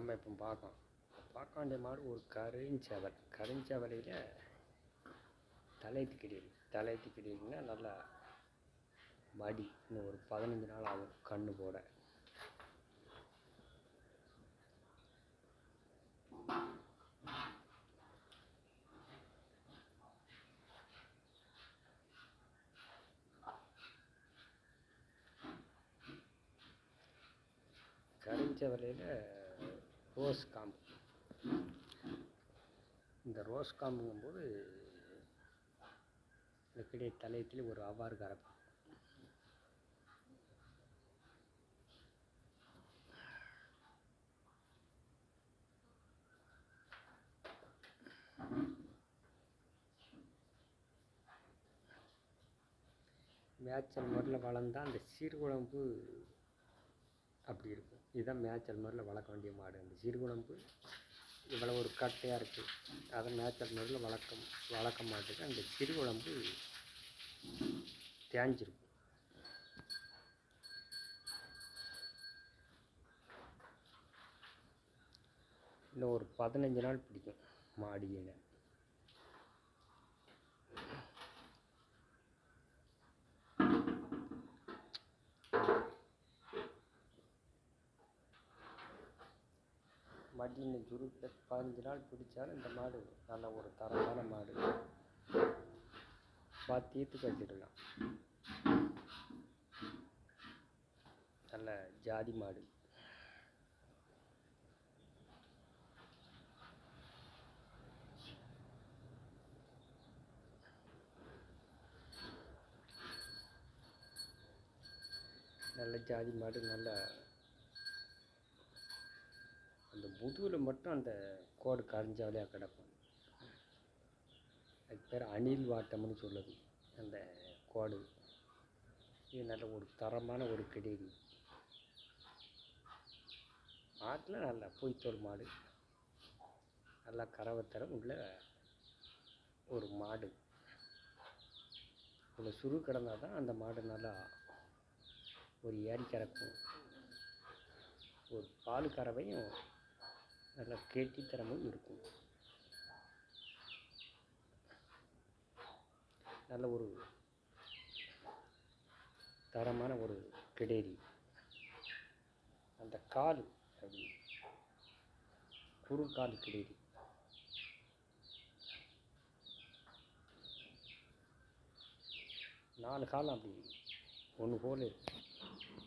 நம்ம இப்போ பார்க்க வேண்டிய மாடு ஒரு கருஞ்சவலையில் தலையத்து கிடைக்குன்னா நல்லா மடி. இன்னும் ஒரு 15 நாள் ஆகும் கண்ணு போட. கருஞ்சவலையில் ரோஸ் காம்பு. இந்த ரோஸ் காம்புங்கும்போது இந்த தலையத்தில் ஒரு அவ்வாறு கறக்கும். மேய்ச்சல் முறையில் வளர்ந்தால் அந்த சீர்குழம்பு அப்படி இருக்கும். இதுதான் மேய்ச்சல் முறையில் வளர்க்க வேண்டிய மாடு. அந்த சீர்குழம்பு இவ்வளோ ஒரு கட்டையாக இருக்குது. அதை மேய்ச்சல் முறையில் வளர்க்க மாட்டுக்கு அந்த சீர்குழம்பு தேஞ்சிருக்கும். இன்னும் ஒரு 15 நாள் பிடிக்கும் மாடியில். மடியில் சுருக்க 15 நாள் பிடிச்சாலும் இந்த மாடு நல்ல ஒரு தரமான மாடு. பாத்தியத்துக்கு வச்சிடலாம். நல்ல ஜாதி மாடு. நல்ல ஜாதி மாடு. நல்ல அந்த முதுகில் மட்டும் அந்த கோடு கரைஞ்சாவலையாக கிடக்கும். அதுக்கு பேர் அணில் வாட்டம்னு சொல்லுது அந்த கோடு. இது நல்ல ஒரு தரமான ஒரு கிடேரி. ஆட்டில் நல்லா பொய்த்தோல் மாடு. நல்லா கறவைத்தரம் உள்ள ஒரு மாடு. இவ்வளோ சுரு கிடந்தால் தான் அந்த மாடு நல்லா ஒரு ஏரி கறக்கும். ஒரு பால் கறவையும் நல்லா கெட்டித்தரமும் இருக்கும். நல்ல ஒரு தரமான ஒரு கிடேரி. அந்த கால் அப்படி குறுக்கால் கிடேரி. நாலு காலம் அப்படி ஒன்று போல்